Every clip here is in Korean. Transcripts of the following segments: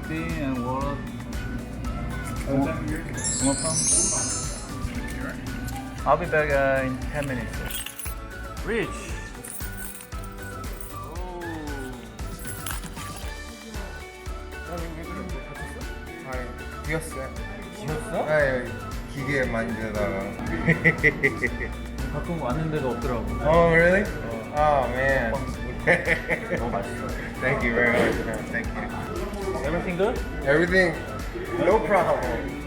coffee and water. I'll be back in 10 minutes. Rich. 비었어요. 지었어? 네, 기계 만지다가. 가끔 왔는데도 없더라고. Oh, really? Oh, man. 너무 맛있어. Thank you very much, man. Thank you. Everything good? Everything, no problem.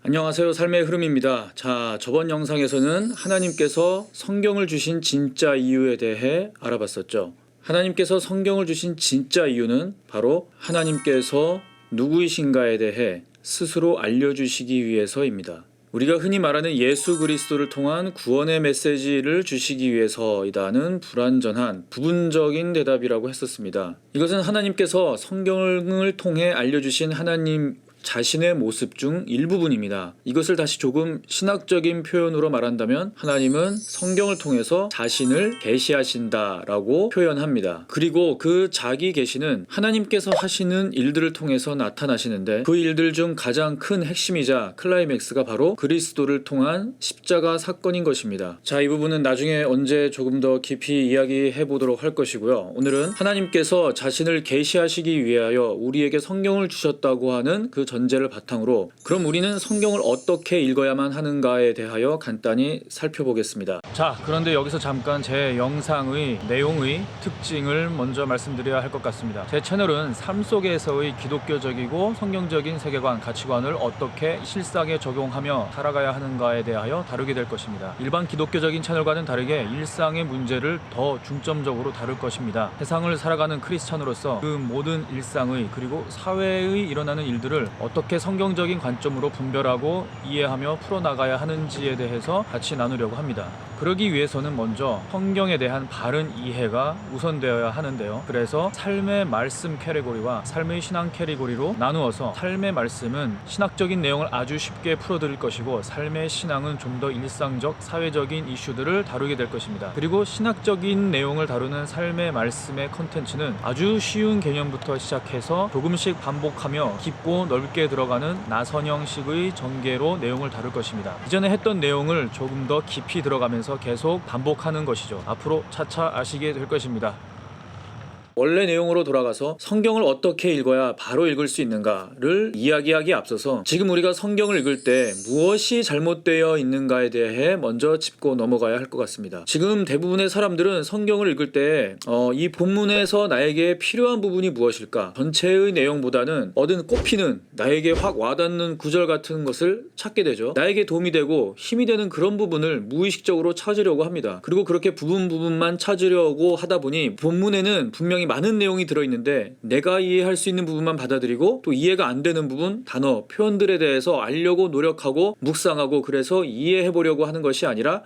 안녕하세요. 삶의 흐름입니다. 자, 저번 영상에서는 하나님께서 성경을 주신 진짜 이유에 대해 알아봤었죠. 하나님께서 성경을 주신 진짜 이유는 바로 하나님께서 누구이신가에 대해 스스로 알려주시기 위해서입니다. 우리가 흔히 말하는 예수 그리스도를 통한 구원의 메시지를 주시기 위해서이다는 불완전한 부분적인 대답이라고 했었습니다. 이것은 하나님께서 성경을 통해 알려주신 하나님 자신의 모습 중 일부분입니다. 이것을 다시 조금 신학적인 표현으로 말한다면 하나님은 성경을 통해서 자신을 계시하신다라고 표현합니다. 그리고 그 자기 계시는 하나님께서 하시는 일들을 통해서 나타나시는데 그 일들 중 가장 큰 핵심이자 클라이맥스가 바로 그리스도를 통한 십자가 사건인 것입니다. 자, 이 부분은 나중에 언제 조금 더 깊이 이야기해 보도록 할 것이고요. 오늘은 하나님께서 자신을 계시하시기 위하여 우리에게 성경을 주셨다고 하는 그 전제를 바탕으로 그럼 우리는 성경을 어떻게 읽어야만 하는가에 대하여 간단히 살펴보겠습니다. 자, 그런데 여기서 잠깐 제 영상의 내용의 특징을 먼저 말씀드려야 할 것 같습니다. 제 채널은 삶 속에서의 기독교적이고 성경적인 세계관, 가치관을 어떻게 실상에 적용하며 살아가야 하는가에 대하여 다루게 될 것입니다. 일반 기독교적인 채널과는 다르게 일상의 문제를 더 중점적으로 다룰 것입니다. 세상을 살아가는 크리스찬으로서 그 모든 일상의 그리고 사회의 일어나는 일들을 어떻게 성경적인 관점으로 분별하고 이해하며 풀어나가야 하는지에 대해서 같이 나누려고 합니다. 그러기 위해서는 먼저 성경에 대한 바른 이해가 우선되어야 하는데요. 그래서 삶의 말씀 캐리고리와 삶의 신앙 캐리고리로 나누어서 삶의 말씀은 신학적인 내용을 아주 쉽게 풀어드릴 것이고 삶의 신앙은 좀 더 일상적, 사회적인 이슈들을 다루게 될 것입니다. 그리고 신학적인 내용을 다루는 삶의 말씀의 컨텐츠는 아주 쉬운 개념부터 시작해서 조금씩 반복하며 깊고 넓게 들어가는 나선형식의 전개로 내용을 다룰 것입니다. 이전에 했던 내용을 조금 더 깊이 들어가면서 계속 반복하는 것이죠. 앞으로 차차 아시게 될 것입니다. 원래 내용으로 돌아가서 성경을 어떻게 읽어야 바로 읽을 수 있는가를 이야기하기에 앞서서 지금 우리가 성경을 읽을 때 무엇이 잘못되어 있는가에 대해 먼저 짚고 넘어가야 할 것 같습니다. 지금 대부분의 사람들은 성경을 읽을 때 이 본문에서 나에게 필요한 부분이 무엇일까? 전체의 내용보다는 얻은 꼽히는 나에게 확 와닿는 구절 같은 것을 찾게 되죠. 나에게 도움이 되고 힘이 되는 그런 부분을 무의식적으로 찾으려고 합니다. 그리고 그렇게 부분만 찾으려고 하다 보니 본문에는 분명히 많은 내용이 들어있는데 내가 이해할 수 있는 부분만 받아들이고 또 이해가 안 되는 부분, 단어, 표현들에 대해서 알려고 노력하고 묵상하고 그래서 이해해보려고 하는 것이 아니라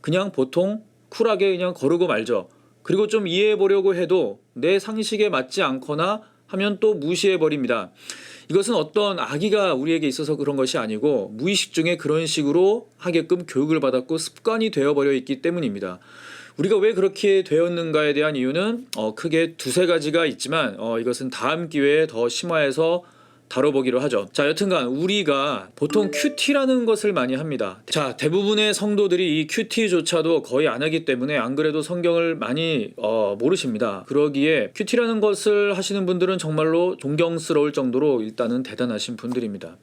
그냥 보통 쿨하게 그냥 거르고 말죠. 그리고 좀 이해해보려고 해도 내 상식에 맞지 않거나 하면 또 무시해버립니다. 이것은 어떤 악의가 우리에게 있어서 그런 것이 아니고 무의식 중에 그런 식으로 하게끔 교육을 받았고 습관이 되어버려 있기 때문입니다. 우리가 왜 그렇게 되었는가에 대한 이유는 크게 두세 가지가 있지만 이것은 다음 기회에 더 심화해서 다뤄보기로 하죠. 자, 여튼간 우리가 보통 큐티라는 것을 많이 합니다. 자, 대부분의 성도들이 이 큐티조차도 거의 안 하기 때문에 안 그래도 성경을 많이 모르십니다. 그러기에 큐티라는 것을 하시는 분들은 정말로 존경스러울 정도로 일단은 대단하신 분들입니다.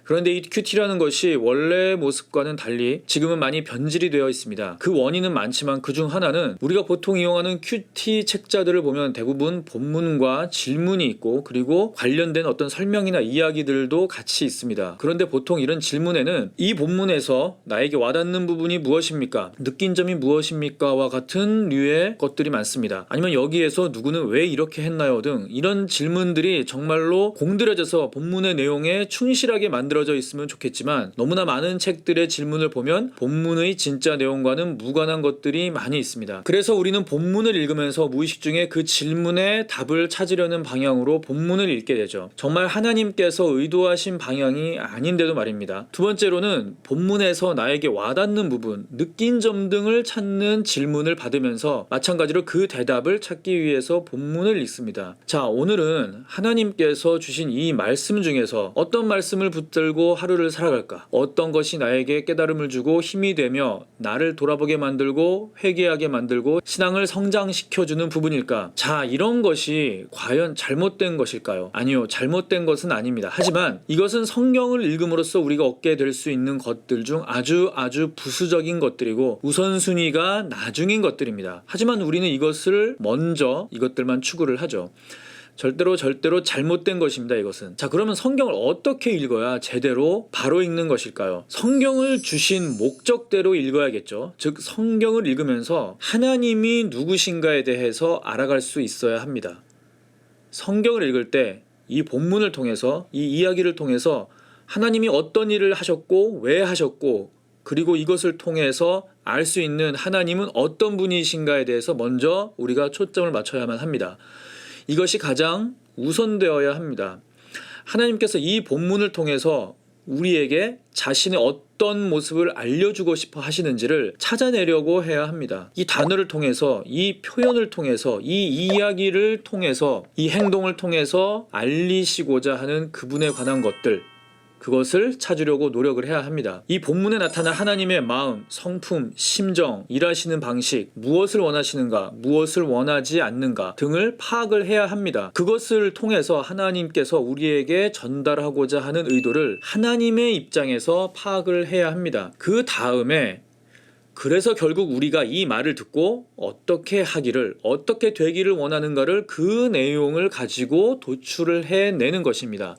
그런데 이 큐티라는 것이 원래 모습과는 달리 지금은 많이 변질이 되어 있습니다. 그 원인은 많지만 그중 하나는 우리가 보통 이용하는 큐티 책자들을 보면 대부분 본문과 질문이 있고 그리고 관련된 어떤 설명이나 설명이나 이야기들도 같이 있습니다. 그런데 보통 이런 질문에는 이 본문에서 나에게 와닿는 부분이 무엇입니까? 느낀 점이 무엇입니까? 와 같은 류의 것들이 많습니다. 아니면 여기에서 누구는 왜 이렇게 했나요? 등 이런 질문들이 정말로 공들여져서 본문의 내용에 충실하게 만들어져 있으면 좋겠지만 너무나 많은 책들의 질문을 보면 본문의 진짜 내용과는 무관한 것들이 많이 있습니다. 그래서 우리는 본문을 읽으면서 무의식 중에 그 질문에 답을 찾으려는 방향으로 본문을 읽게 되죠. 정말 하나님께서 의도하신 방향이 아닌데도 말입니다. 두 번째로는 본문에서 나에게 와닿는 부분, 느낀 점 등을 찾는 질문을 받으면서 마찬가지로 그 대답을 찾기 위해서 본문을 읽습니다. 자, 오늘은 하나님께서 주신 이 말씀 중에서 어떤 말씀을 붙들고 하루를 살아갈까? 어떤 것이 나에게 깨달음을 주고 힘이 되며 나를 돌아보게 만들고 회개하게 만들고 신앙을 성장시켜주는 부분일까? 자, 이런 것이 과연 잘못된 것일까요? 아니요, 잘못된 것은 아닙니다. 하지만 이것은 성경을 읽음으로써 우리가 얻게 될 수 있는 것들 중 아주 부수적인 것들이고 우선순위가 나중인 것들입니다. 하지만 우리는 이것을 먼저 이것들만 추구를 하죠. 절대로 잘못된 것입니다. 이것은. 자, 그러면 성경을 어떻게 읽어야 제대로 바로 읽는 것일까요? 성경을 주신 목적대로 읽어야겠죠. 즉 성경을 읽으면서 하나님이 누구신가에 대해서 알아갈 수 있어야 합니다. 성경을 읽을 때 이 본문을 통해서 이 이야기를 통해서 하나님이 어떤 일을 하셨고 왜 하셨고 그리고 이것을 통해서 알 수 있는 하나님은 어떤 분이신가에 대해서 먼저 우리가 초점을 맞춰야만 합니다. 이것이 가장 우선되어야 합니다. 하나님께서 이 본문을 통해서 우리에게 자신의 어떤 모습을 알려주고 싶어 하시는지를 찾아내려고 해야 합니다. 이 단어를 통해서, 이 표현을 통해서, 이 이야기를 통해서, 이 행동을 통해서 알리시고자 하는 그분에 관한 것들, 그것을 찾으려고 노력을 해야 합니다. 이 본문에 나타난 하나님의 마음, 성품, 심정, 일하시는 방식, 무엇을 원하시는가, 무엇을 원하지 않는가 등을 파악을 해야 합니다. 그것을 통해서 하나님께서 우리에게 전달하고자 하는 의도를 하나님의 입장에서 파악을 해야 합니다. 그 다음에 그래서 결국 우리가 이 말을 듣고 어떻게 하기를, 어떻게 되기를 원하는가를 그 내용을 가지고 도출을 해내는 것입니다.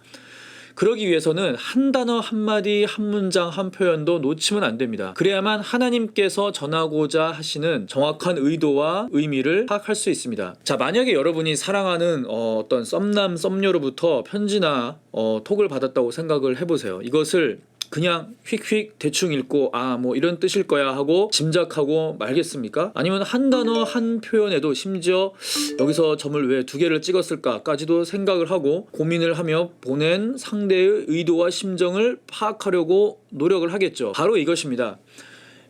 그러기 위해서는 한 단어 한마디 한 문장 한 표현도 놓치면 안 됩니다. 그래야만 하나님께서 전하고자 하시는 정확한 의도와 의미를 파악할 수 있습니다. 자, 만약에 여러분이 사랑하는 어떤 썸남 썸녀로부터 편지나 톡을 받았다고 생각을 해보세요. 이것을 그냥 휙휙 대충 읽고 뭐 이런 뜻일 거야 하고 짐작하고 말겠습니까? 아니면 한 단어 한 표현에도 심지어 여기서 점을 왜 2개를 찍었을까까지도 생각을 하고 고민을 하며 보낸 상대의 의도와 심정을 파악하려고 노력을 하겠죠. 바로 이것입니다.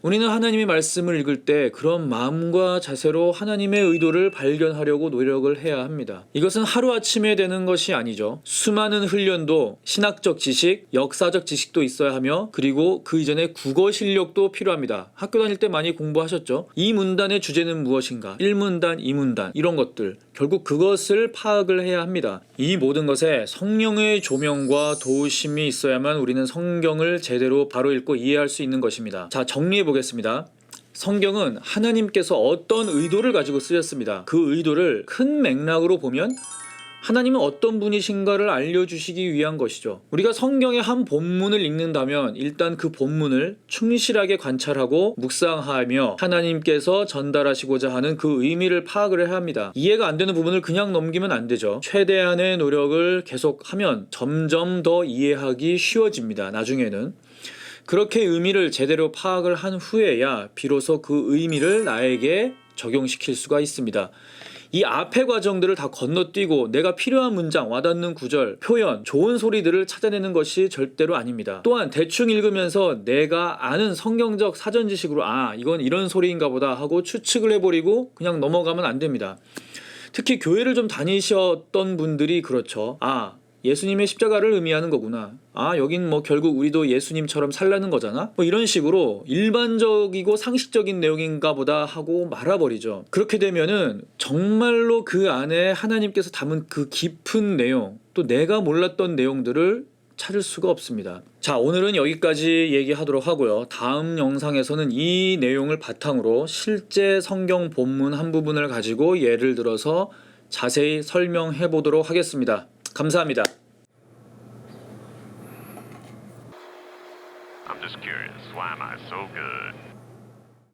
우리는 하나님의 말씀을 읽을 때 그런 마음과 자세로 하나님의 의도를 발견하려고 노력을 해야 합니다. 이것은 하루아침에 되는 것이 아니죠. 수많은 훈련도 신학적 지식, 역사적 지식도 있어야 하며 그리고 그 이전에 국어 실력도 필요합니다. 학교 다닐 때 많이 공부하셨죠? 이 문단의 주제는 무엇인가? 1문단, 2문단 이런 것들 결국 그것을 파악을 해야 합니다. 이 모든 것에 성령의 조명과 도우심이 있어야만 우리는 성경을 제대로 바로 읽고 이해할 수 있는 것입니다. 자, 정리해 보겠습니다. 성경은 하나님께서 어떤 의도를 가지고 쓰였습니다. 그 의도를 큰 맥락으로 보면 하나님은 어떤 분이신가를 알려주시기 위한 것이죠. 우리가 성경의 한 본문을 읽는다면 일단 그 본문을 충실하게 관찰하고 묵상하며 하나님께서 전달하시고자 하는 그 의미를 파악을 해야 합니다. 이해가 안 되는 부분을 그냥 넘기면 안 되죠. 최대한의 노력을 계속하면 점점 더 이해하기 쉬워집니다. 나중에는. 그렇게 의미를 제대로 파악을 한 후에야 비로소 그 의미를 나에게 적용시킬 수가 있습니다. 이 앞의 과정들을 다 건너뛰고 내가 필요한 문장, 와닿는 구절, 표현, 좋은 소리들을 찾아내는 것이 절대로 아닙니다. 또한 대충 읽으면서 내가 아는 성경적 사전 지식으로 이건 이런 소리인가 보다 하고 추측을 해버리고 그냥 넘어가면 안 됩니다. 특히 교회를 좀 다니셨던 분들이 그렇죠. 예수님의 십자가를 의미하는 거구나. 여긴 결국 우리도 예수님처럼 살라는 거잖아. 이런 식으로 일반적이고 상식적인 내용인가 보다 하고 말아버리죠. 그렇게 되면은 정말로 그 안에 하나님께서 담은 그 깊은 내용, 또 내가 몰랐던 내용들을 찾을 수가 없습니다. 자, 오늘은 여기까지 얘기하도록 하고요. 다음 영상에서는 이 내용을 바탕으로 실제 성경 본문 한 부분을 가지고 예를 들어서 자세히 설명해 보도록 하겠습니다. 감사합니다. I'm just curious. Why am I so good?